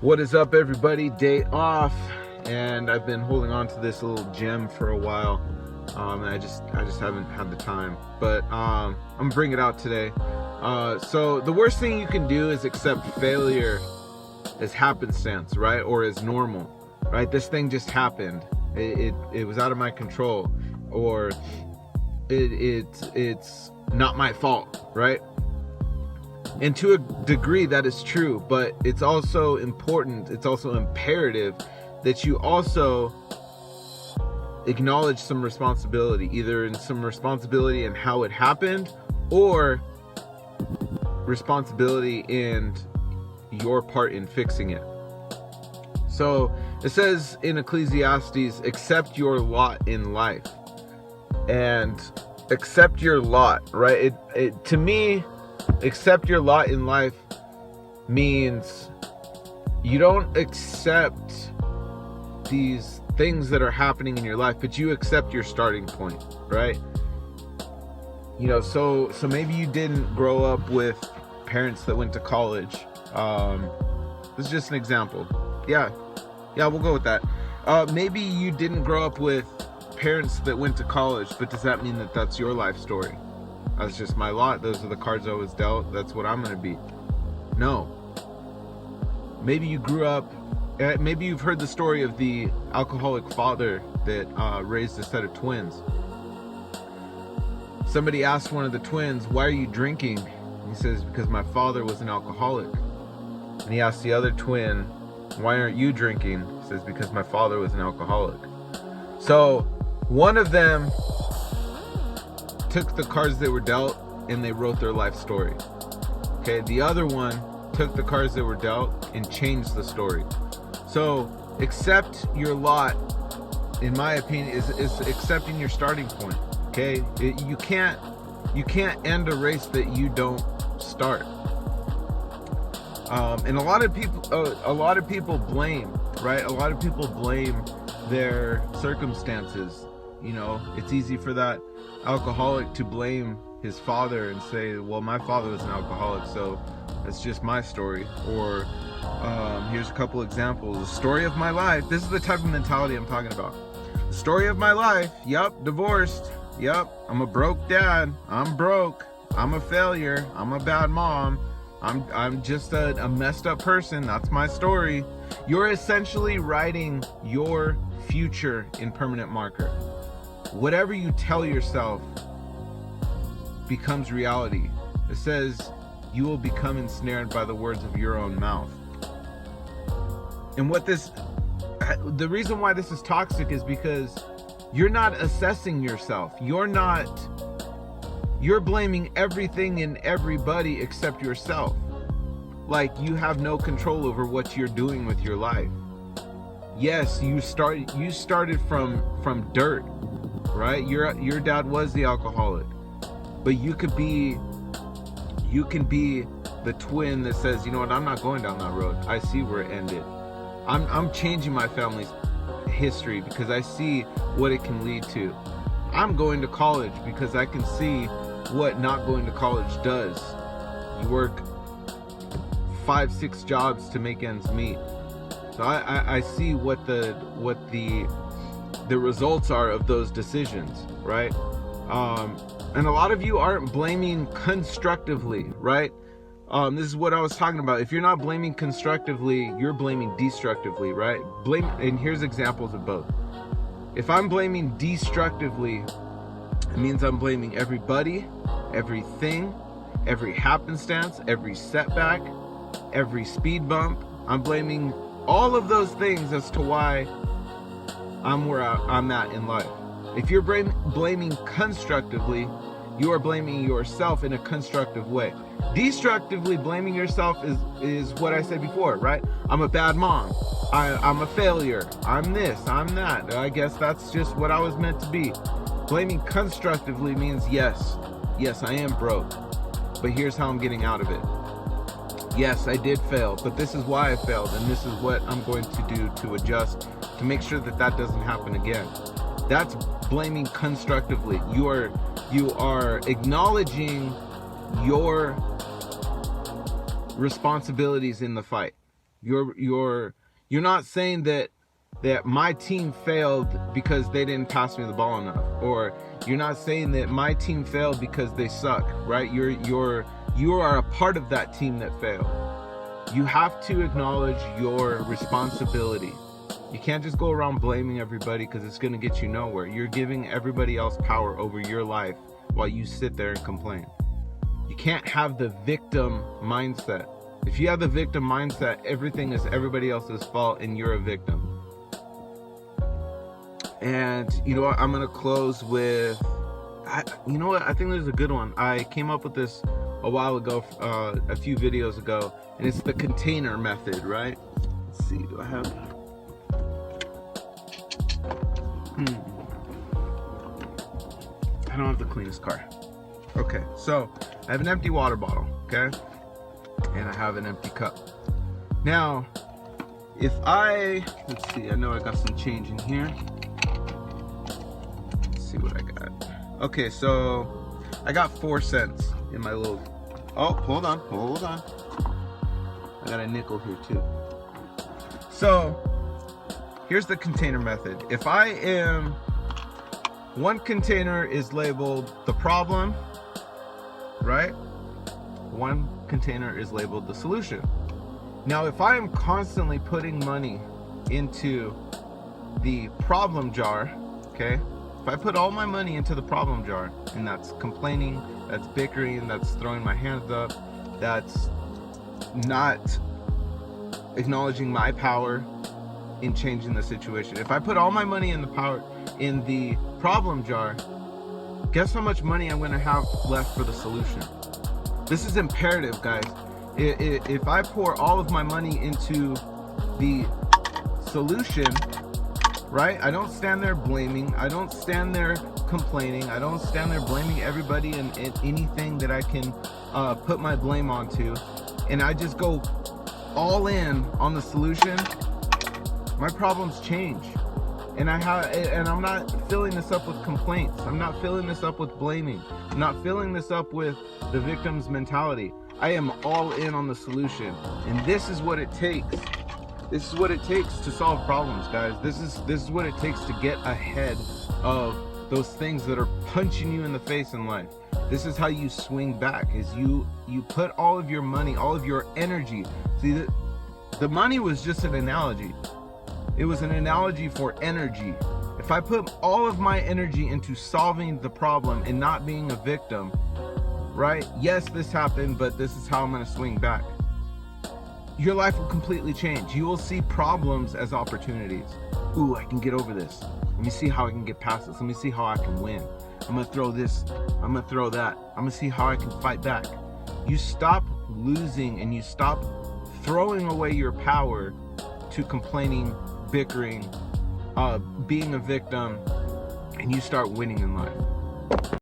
What is up, everybody? Day off, and I've been holding on to this little gem for a while, and I just haven't had the time. But I'm gonna bring it out today. So the worst thing you can do is accept failure as happenstance, right, or as normal, right? This thing just happened. It was out of my control, or it's not my fault, right? And to a degree that is true, but it's also important, it's also imperative that you also acknowledge some responsibility, either in some responsibility in how it happened or responsibility in your part in fixing it. So it says in Ecclesiastes, accept your lot in life. And accept your lot, right? To me, accept your lot in life means you don't accept these things that are happening in your life, but you accept your starting point, right? You know, so maybe you didn't grow up with parents that went to college. This is just an example. Yeah, we'll go with that. Maybe you didn't grow up with parents that went to college, but does that mean that that's your life story? That's just my lot. Those are the cards I was dealt. That's what I'm going to be. No. Maybe you grew up, maybe you've heard the story of the alcoholic father that raised a set of twins. Somebody asked one of the twins, why are you drinking? He says, because my father was an alcoholic. And he asked the other twin, why aren't you drinking? He says, because my father was an alcoholic. So one of them took the cards they were dealt and they wrote their life story. Okay, the other one took the cards they were dealt and changed the story. So accept your lot, in my opinion, is accepting your starting point. Okay, you can't end a race that you don't start. And a lot of people blame, right? A lot of people blame their circumstances. You know, it's easy for that alcoholic to blame his father and say, well, my father was an alcoholic, so that's just my story. Or here's a couple examples. The story of my life. This is the type of mentality I'm talking about. Story of my life. Yep, divorced. Yep, I'm a broke dad. I'm broke. I'm a failure. I'm a bad mom. I'm just a messed up person. That's my story. You're essentially writing your future in permanent marker. Whatever you tell yourself becomes reality. It says you will become ensnared by the words of your own mouth. And the reason why this is toxic is because you're not assessing yourself. You're blaming everything and everybody except yourself. Like you have no control over what you're doing with your life. Yes, you started from dirt. Right? Your dad was the alcoholic, but you can be the twin that says, you know what, I'm not going down that road. I see where it ended. I'm changing my family's history because I see what it can lead to. I'm going to college because I can see what not going to college does. You work 5-6 jobs to make ends meet. So I see what the results are of those decisions, right? And a lot of you aren't blaming constructively, right? This is what I was talking about. If you're not blaming constructively, you're blaming destructively, right? And here's examples of both. If I'm blaming destructively, it means I'm blaming everybody, everything, every happenstance, every setback, every speed bump. I'm blaming all of those things as to why I'm where I'm at in life. If you're blaming constructively, you are blaming yourself in a constructive way. Destructively blaming yourself is what I said before, right? I'm a bad mom. I'm a failure. I'm this, I'm that. I guess that's just what I was meant to be. Blaming constructively means yes, I am broke, but here's how I'm getting out of it. Yes, I did fail, but this is why I failed, and this is what I'm going to do to adjust to make sure that doesn't happen again. That's blaming constructively. You are acknowledging your responsibilities in the fight. You're not saying that my team failed because they didn't pass me the ball enough, or you're not saying that my team failed because they suck, right? You are a part of that team that failed. You have to acknowledge your responsibility. You can't just go around blaming everybody, because it's going to get you nowhere. You're giving everybody else power over your life while you sit there and complain. You can't have the victim mindset. If you have the victim mindset, everything is everybody else's fault and you're a victim. And you know what? I'm going to close with, you know what? I think there's a good one. I came up with this a while ago, a few videos ago, and it's the container method, right? Let's see, do I have... I don't have the cleanest car. Okay, so I have an empty water bottle, okay? And I have an empty cup. Now, if let's see, I know I got some change in here. Let's see what I got. Okay, so I got 4 cents in my little, oh, hold on. I got a nickel here too. So, here's the container method. If one container is labeled the problem, right? One container is labeled the solution. Now, if I am constantly putting money into the problem jar, okay? If I put all my money into the problem jar, and that's complaining, that's bickering, that's throwing my hands up, that's not acknowledging my power in changing the situation. If I put all my money in the problem jar, guess how much money I'm gonna have left for the solution? This is imperative, guys. If I pour all of my money into the solution, right? I don't stand there blaming. I don't stand there complaining. I don't stand there blaming everybody and anything that I can put my blame onto. And I just go all in on the solution. My problems change. And I'm not filling this up with complaints. I'm not filling this up with blaming. I'm not filling this up with the victim's mentality. I am all in on the solution. And this is what it takes. This is what it takes to solve problems, guys. This is what it takes to get ahead of those things that are punching you in the face in life. This is how you swing back, is you put all of your money, all of your energy. See, the money was just an analogy. It was an analogy for energy. If I put all of my energy into solving the problem and not being a victim, right? Yes, this happened, but this is how I'm gonna swing back. Your life will completely change. You will see problems as opportunities. Ooh, I can get over this. Let me see how I can get past this. Let me see how I can win. I'm gonna throw this, I'm gonna throw that. I'm gonna see how I can fight back. You stop losing and you stop throwing away your power to complaining, bickering, being a victim, and you start winning in life.